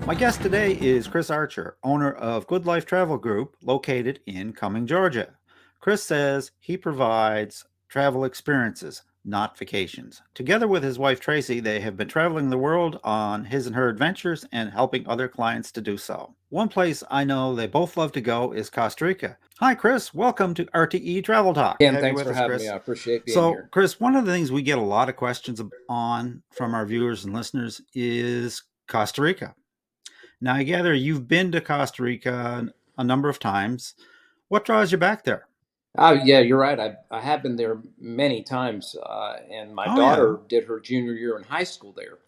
My guest today is Chris Archer, owner of Good Life Travel Group, located in Cumming, Georgia. Chris says he provides travel experiences, not vacations. Together with his wife Tracy, they have been traveling the world on his and her adventures and helping other clients to do so. One place I know they both love to go is Costa Rica. Hi, Chris. Welcome to RTE Travel Talk. Ken, Have you thanks with for us, having me. Chris? I appreciate being So, here. Chris, one of the things we get a lot of questions on from our viewers and listeners is Costa Rica. Now, I gather you've been to Costa Rica a number of times. What draws you back there? Oh, yeah, you're right. I have been there many times, and my Oh, yeah. daughter did her junior year in high school there.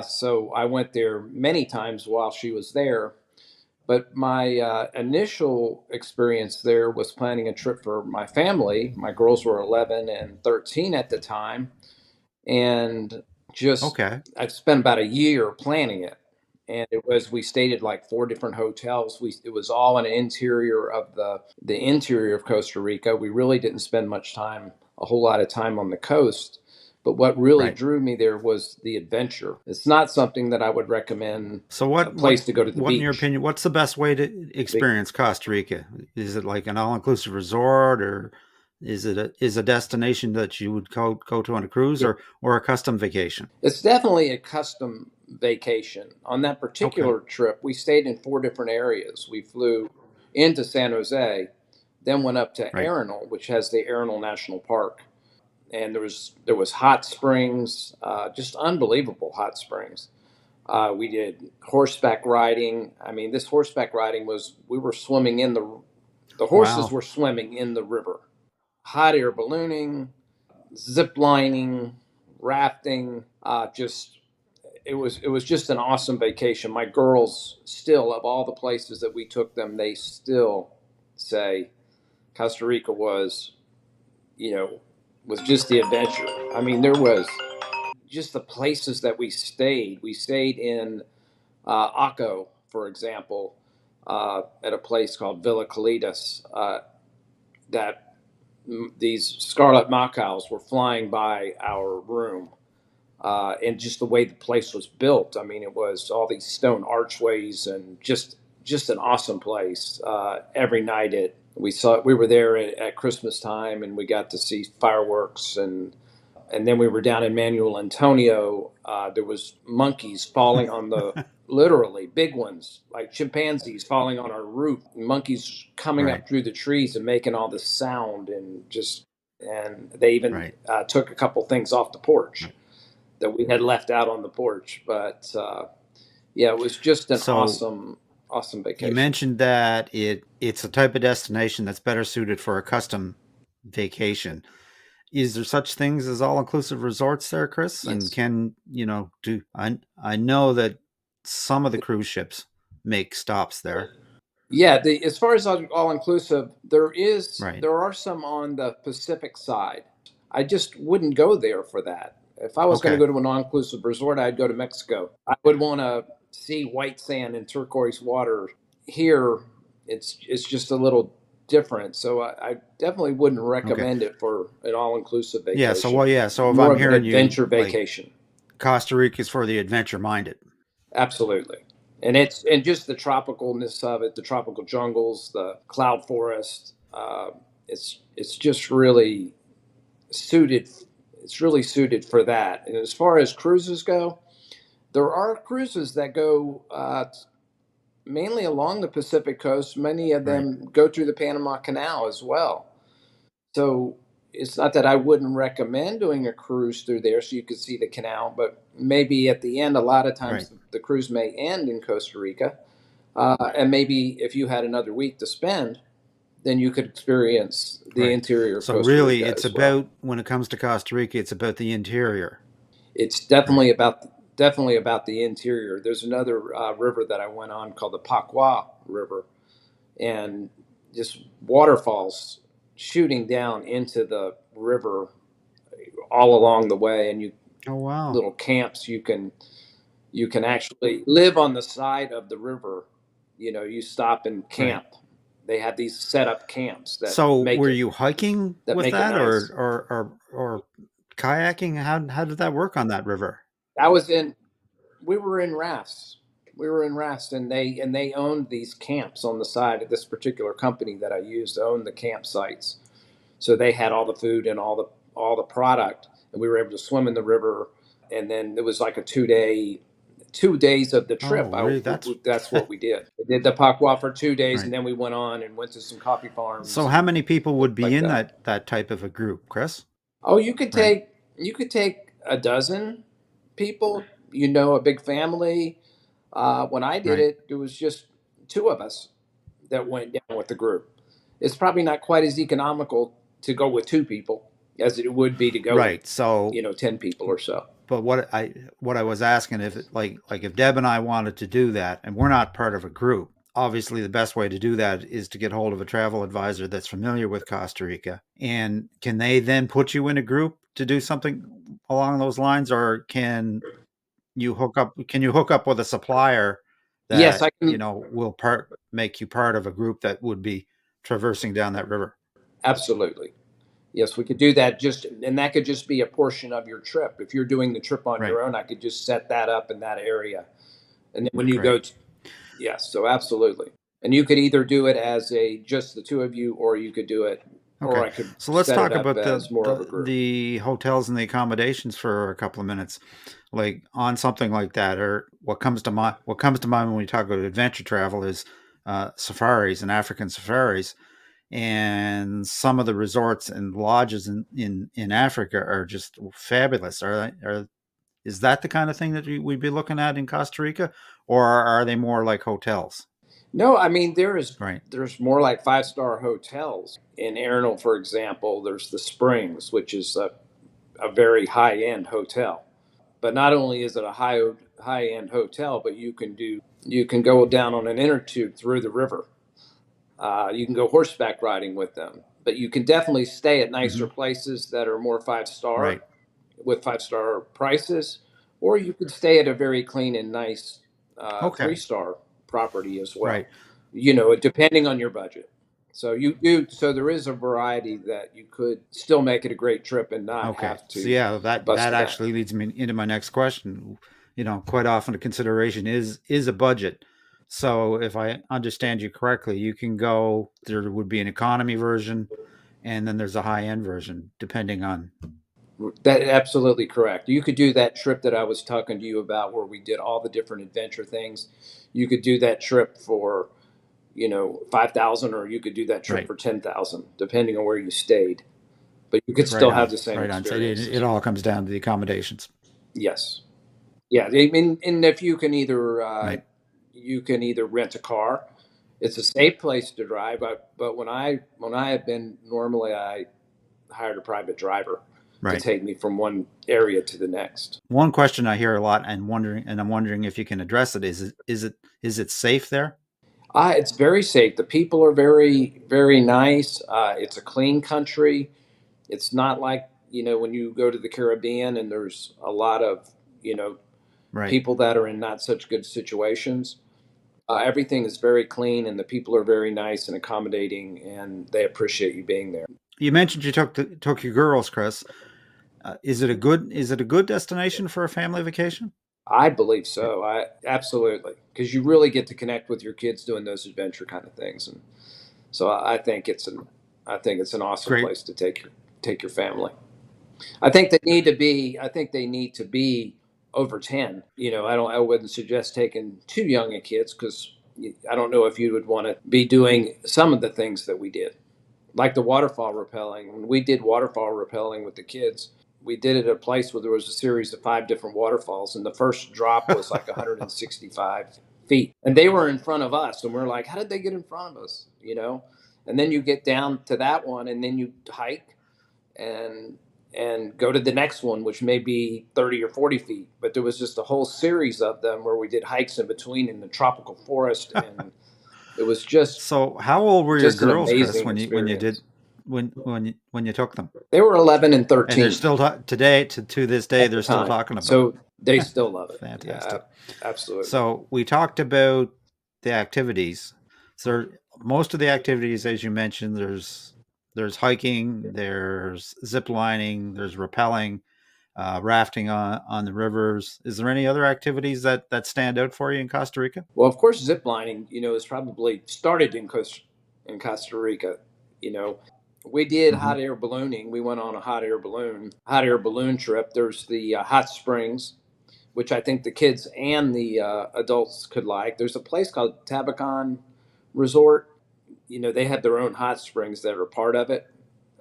So I went there many times while she was there. But my initial experience there was planning a trip for my family. My girls were 11 and 13 at the time, and just Okay. I spent about a year planning it. And it was we stayed at like four different hotels. It was all an interior of the interior of Costa Rica. We really didn't spend much time, a whole lot of time on the coast. But what really Right. drew me there was the adventure. It's not something that I would recommend So, a place to go to the what in your beach. opinion, what's the best way to experience Costa Rica? Is it like an all-inclusive resort, or is a destination that you would go to on a cruise, or a custom vacation? It's definitely a custom vacation. On that Okay. particular trip, we stayed in four different areas. We flew into San Jose, then went up to Right. Arenal, which has the Arenal National Park, and there was hot springs, just unbelievable hot springs. We did horseback riding. I mean, this horseback riding was we were swimming in the horses Wow. were swimming in the river. Hot air ballooning, zip lining, rafting, just it was just an awesome vacation. My girls still, of all the places that we took them, they still say Costa Rica you know, was just the adventure. I mean, there was just the places that we stayed. We stayed in Akko, for example, at a place called Villa Calidas, that these scarlet macaws were flying by our room, and just the way the place was built. I mean, it was all these stone archways and just an awesome place. Every night we were there at Christmas time, and we got to see fireworks, and then we were down in Manuel Antonio. There was monkeys falling on the literally big ones like chimpanzees falling on our roof, monkeys coming Right. up through the trees and making all this sound, and they even Right. took a couple things off the porch that we had left out on the porch. But yeah, it was just an So, awesome you vacation. mentioned that it's a type of destination that's better suited for a custom vacation. Is there such things as all-inclusive resorts there, Chris? And Yes. can, do I know that some of the cruise ships make stops there. Yeah, as far as all inclusive, Right. there are some on the Pacific side. I just wouldn't go there for that. If I was going to Okay. go to an all inclusive resort, I'd go to Mexico. I would want to see white sand and turquoise water. Here, it's just a little different. So I definitely wouldn't Okay. recommend it for an all inclusive Yeah, so vacation. well, yeah, so if More I'm of an hearing you, adventure like, vacation. Costa Rica is for the adventure minded. Absolutely. And just the tropicalness of it, the tropical jungles, the cloud forest. It's just really suited. It's really suited for that. And as far as cruises go, there are cruises that go mainly along the Pacific coast. Many of Right. them go through the Panama Canal as well. So it's not that I wouldn't recommend doing a cruise through there so you could see the canal, but maybe at the end, a lot of Right. times the cruise may end in Costa Rica. And maybe if you had another week to spend, then you could experience the Right. interior of So Costa really Rica it's as well. about when it comes to Costa Rica, it's about the interior. It's Right. definitely about the interior. There's another river that I went on called the Pacwa River, and just waterfalls shooting down into the river all along the way, and you Oh, wow. little camps you can actually live on the side of the river. You stop and Right. camp. They have these set up camps So were you hiking that with make it that, nice. or kayaking? How did that work on that river? I was in We were in rafts. We were in rest, and they owned these camps on the side of this particular company that I used owned the campsites. So they had all the food and all the product, and we were able to swim in the river. And then it was like a 2 day, 2 days of the Oh, trip. really? That's That's what we did. We did the Papua for 2 days, and right. then we went on and went to some coffee farms So, how and many people things would be like in that. that type of a group, Chris? Oh, Right. you could take a dozen people. A big family. When I did Right. it, it was just two of us that went down with the group. It's probably not quite as economical to go with two people as it would be to go with Right. So, 10 people or so. but what I was asking, if like if Deb and I wanted to do that, and we're not part of a group, obviously the best way to do that is to get hold of a travel advisor that's familiar with Costa Rica. And can they then put you in a group to do something along those lines, or can you hook up with a supplier Yes, that I can. will part make you part of a group that would be traversing down that river? Absolutely. Yes, we could do that. And that could just be a portion of your trip. If you're doing the trip on Right. your own, I could just set that up in that area. And then when you Great. go to, yes, so absolutely. And you could either do it as a just the two of you, or you could do it, or Okay, I could so let's set it talk up about as more of a group. the hotels and the accommodations for a couple of minutes. Like on something like that, or what comes to mind when we talk about adventure travel is safaris and African safaris, and some of the resorts and lodges in Africa are just fabulous. Is that the kind of thing that we'd be looking at in Costa Rica, or are they more like hotels? No, I mean Right, there's more like 5-star hotels in Arenal, for example. There's the Springs, which is a very high end hotel. But not only is it a high end hotel, but you can go down on an inner tube through the river. You can go horseback riding with them, but you can definitely stay at hmm, nicer places that are more 5-star right, with 5-star prices, or you could stay at a very clean and nice okay, 3-star property as well. right. Depending on your budget. So there is a variety that you could still make it a great trip and not Okay. have So to yeah, bust that the bank. actually leads me into my next question. Quite often a consideration is a budget. So if I understand you correctly, you can go there would be an economy version and then there's a high end version depending on That absolutely correct. You could do that trip that I was talking to you about where we did all the different adventure things. You could do that trip for, 5,000, or you could do that trip right. for 10,000 depending on where you stayed. But you could Right still have on. the same Right on. So it experiences. all comes down to the accommodations. Yes. Yeah, I mean, and if Right. you can either rent a car. It's a safe place to drive, but when I have been normally I hired a private driver to Right. take me from one area to the next. One question I hear a lot and I'm wondering if you can address it is it safe there? It's very safe. The people are very, very nice. It's a clean country. It's not like, when you go to the Caribbean and there's a lot of, you know, Right. people that are in not such good situations. Everything is very clean and the people are very nice and accommodating and they appreciate you being there. You mentioned you took your girls, Chris. Is it a good destination for a family vacation? I believe so. I absolutely, because you really get to connect with your kids doing those adventure kind of things, and so I think it's an awesome Great. place to take your family. I think they need to be over 10. I wouldn't suggest taking too young a kids because I don't know if you would want to be doing some of the things that we did, like the waterfall rappelling. When we did waterfall rappelling with the kids, we did it at a place where there was a series of 5 different waterfalls, and the first drop was like 165 feet, and they were in front of us, and we're like, how did they get in front of us? And then you get down to that one, and then you hike and go to the next one, which may be 30 or 40 feet. But there was just a whole series of them where we did hikes in between in the tropical forest, and it was So, how old were your just an girls, Chris, amazing when you experience. did when you took them? They were 11 and And they're 13 still today to this day at the they're still time, talking about so they it. still love it. Yeah, Fantastic. absolutely. So, we talked about the activities. So, most of the activities, as you mentioned, there's hiking, there's zip lining, there's rappelling. rafting on the rivers. Is there any other activities that stand out for you in Costa Rica? Well, of course, zip lining, is probably started in Costa Rica. You know, we did Hmm. hot air ballooning. We went on a hot air balloon trip. There's the hot springs, which I think the kids and the adults could like. There's a place called Tabacon Resort. They have their own hot springs that are part of it.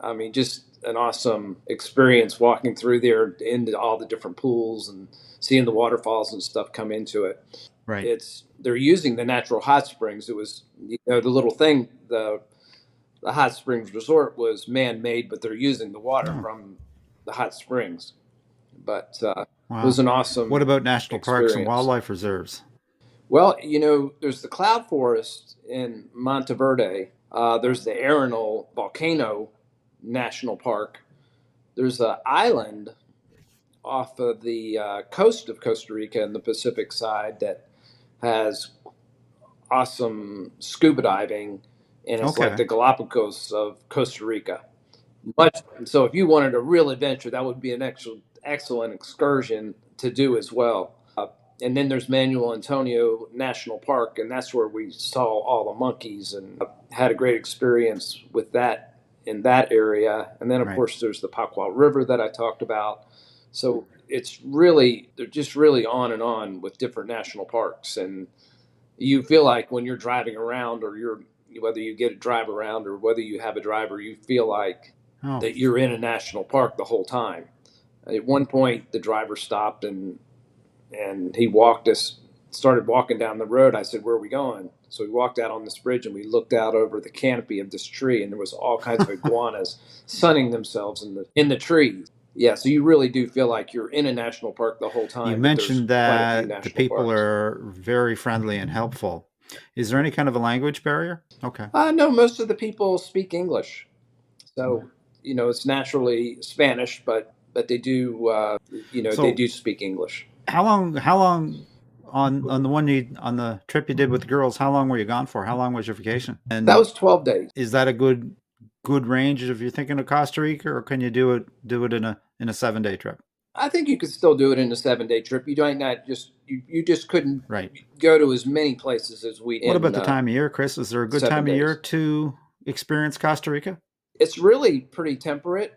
I mean, just an awesome experience walking through there into all the different pools and seeing the waterfalls and stuff come into it. Right. They're using the natural hot springs. It was the little thing, the hot springs resort was man made, but they're using the water Oh, from the hot springs. But it was wow. an What awesome about national parks and experience. wildlife reserves? Well, there's the cloud forest in Monteverde. There's the Arenal Volcano National Park. There's an island off of the coast of Costa Rica in the Pacific side that has awesome scuba diving, and it's like Okay. the Galapagos of Costa Rica. Much so, if you wanted a real adventure, that would be an excellent excursion to do as well. And then there's Manuel Antonio National Park, and that's where we saw all the monkeys and had a great experience with that in that area. And then, of Right. course, there's the Pacua River that I talked about. So it's really, they're just really on and on with different national parks. And you feel like when you're driving around, or whether you get a drive around or whether you have a driver, you feel like Oh, that you're in a national park the whole time. At one point, the driver stopped and he started walking down the road. I said, "Where are we going?" So we walked out on this bridge and we looked out over the canopy of this tree, and there was all kinds of iguanas sunning themselves in the trees. Yeah, so you really do feel like you're in a national park the whole you time, but there's mentioned quite a few that the national people parks. are very friendly and helpful. Is there any kind of a language barrier? Okay. No, most of the people speak English, so it's naturally Spanish, but they do they So do speak English. how long on the one you on the trip you did with the girls, how long were you gone for? How long was your vacation? That And was 12 days. is that a good range if you're thinking of Costa Rica, or can you do it in a 7 day trip? I think you could still do it in a 7 day trip. You might not you just couldn't Right. go to as many places as we What about in the time of year, Chris? Is there a good seven time of year days. to experience Costa Rica? It's really pretty temperate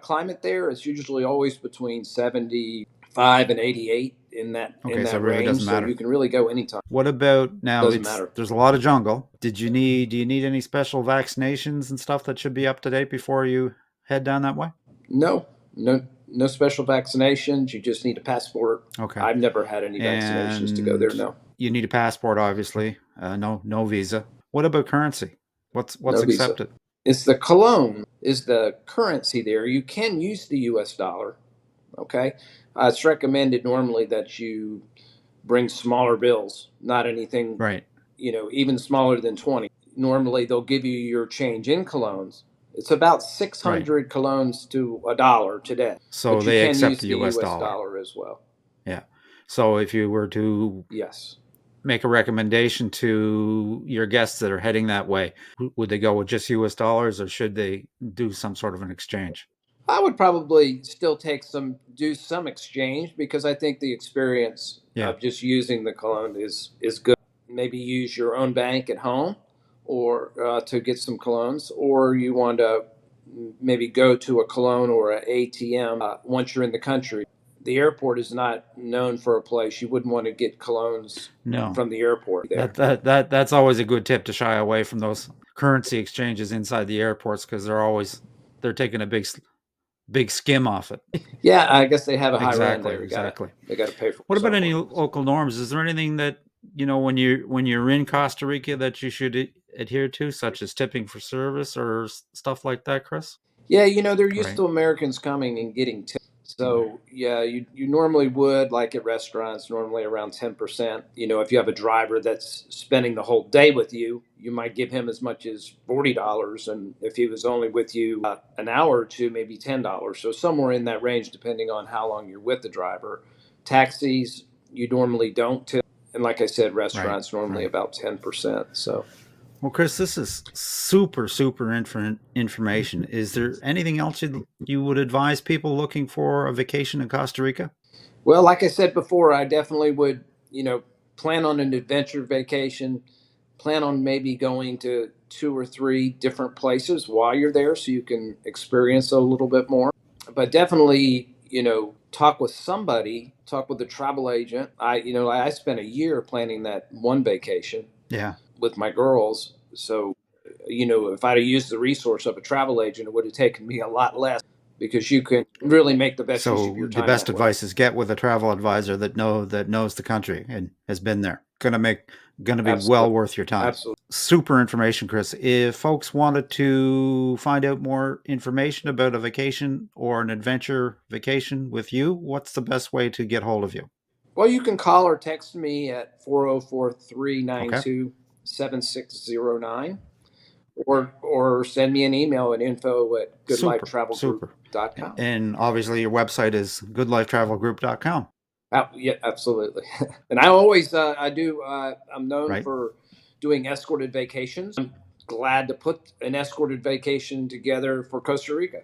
climate there. It's usually always between 75 and 88 in Okay, so it that really range. doesn't So you matter. can really go anytime. What about now? Doesn't It's matter. there's a lot of jungle. Do you need any special vaccinations and stuff that should be up to date before you head down that way? No, no special vaccinations. You just need a passport. Okay. I've never had any vaccinations to go And there. No, you need a passport, obviously. No visa. What about currency? What's no visa. accepted? It's the cologne is the currency there. You can use the U.S. dollar. Okay, it's recommended normally that you bring smaller bills, not anything Right, even smaller than 20. Normally, they'll give you your change in colognes. It's about right. 600 colognes to a dollar today, So but you they can accept use the the U.S. U.S. dollar. dollar as well. Yeah. So if you were to Yes. make a recommendation to your guests that are heading that way, would they go with just U.S. dollars, or should they do some sort of an exchange? I would probably still do some exchange because I think the experience Yeah. of just using the cologne is good. Maybe use your own bank at home, or to get some colognes, or you want to maybe go to a cologne or an ATM once you're in the country. The airport is not known for a place you wouldn't want to get colognes No. from the airport there. That's always a good tip to shy away from those currency exchanges inside the airports because they're taking a big skim off it. Yeah, I guess they have a high rand Exactly, there. exactly. They got to pay for What about any somewhere. local norms? Is there anything that when you're in Costa Rica that you should adhere to, such as tipping for service or stuff like that, Chris? Yeah, they're used Right. to Americans coming and getting tips. So yeah, you normally would, like at restaurants, normally around 10%. If you have a driver that's spending the whole day with you, you might give him as much as $40, and if he was only with you an hour or two, maybe $10. So somewhere in that range, depending on how long you're with the driver. Taxis, you normally don't tip, and like I said, Right. restaurants normally Right. about 10%. So Well, Chris, this is super information. Is there anything else you would advise people looking for a vacation in Costa Rica? Well, like I said before, I definitely would, plan on an adventure vacation, plan on maybe going to two or three different places while you're there so you can experience a little bit more. But definitely, talk with somebody, talk with a travel agent. I spent a year planning that one vacation Yeah. with my girls. So, if I'd have used the resource of a travel agent, it would have taken me a lot less because you can really make the best use of So your the time best that way. advice is get with a travel advisor that knows the country and has been there. Gonna be well Absolutely. worth your time. Absolutely. Super information, Chris. If folks wanted to find out more information about a vacation or an adventure vacation with you, what's the best way to get hold of you? Well, you can call or text me at 404 Okay. 392 7609, or send me an email at info at Super. goodlifetravelgroup.com. And obviously your website is goodlifetravelgroup.com, Yeah, absolutely. And I always, I do, I'm known right? for doing escorted vacations. I'm glad to put an escorted vacation together for Costa Rica.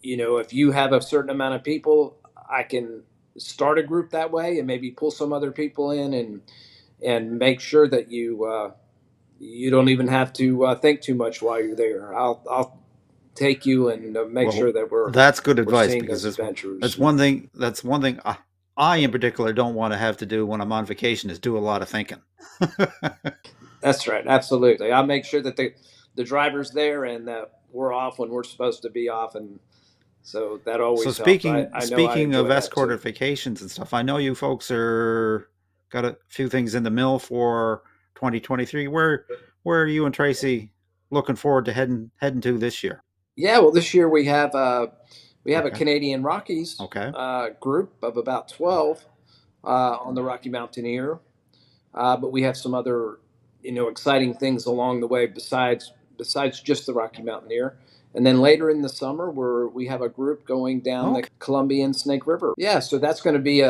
If you have a certain amount of people, I can start a group that way and maybe pull some other people in and make sure that you don't even have to think too much while you're there. I'll take you and make Well, sure that that's good we're advice seeing because those that's adventures. one thing. That's one thing I in particular don't want to have to do when I'm on vacation is do a lot of thinking. That's right, absolutely. I'll make sure that the driver's there and that we're off when we're supposed to be off, and so that So always helps. I know I speaking of enjoy that too. escorted vacations and stuff, I know you folks are got a few things in the mill for 2023. Where are you and Tracy looking forward to heading to this year? Yeah, well, this year we have a Okay. Canadian Rockies Okay. group of about 12 on the Rocky Mountaineer, but we have some other exciting things along the way besides just the Rocky Mountaineer. And then later in the summer, we have a group going down the Okay. Colombian Snake River. Yeah, so that's going to be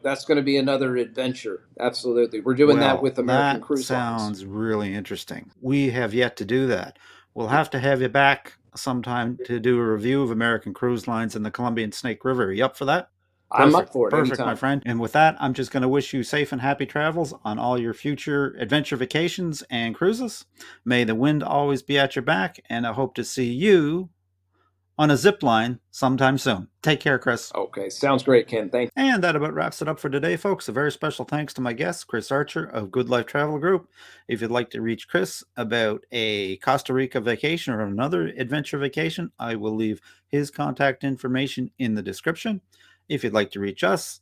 that's going to be another adventure. Absolutely, we're doing that Well, with American that Cruise Lines. sounds really interesting. We have yet to do that. We'll have to have you back sometime to do a review of American Cruise Lines in the Colombian Snake River. Are you up for that? I'm up for it Perfect, my anytime. friend. And with that, I'm just going to wish you safe and happy travels on all your future adventure vacations and cruises. May the wind always be at your back, and I hope to see you on a zip line sometime soon. Take care, Chris. Okay, sounds great, Ken. Thank. And that about wraps it up for today, folks. A very special thanks to my guest, Chris Archer of Good Life Travel Group. If you'd like to reach Chris about a Costa Rica vacation or another adventure vacation, I will leave his contact information in the description. If you'd like to reach us,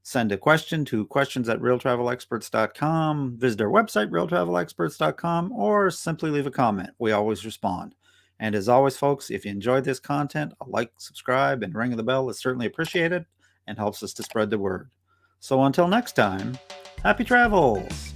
send a question to questions at realtravelexperts.com, visit our website, realtravelexperts.com, or simply leave a comment. We always respond. And as always, folks, if you enjoyed this content, a like, subscribe, and ring of the bell is certainly appreciated and helps us to spread the word. So until next time, happy travels!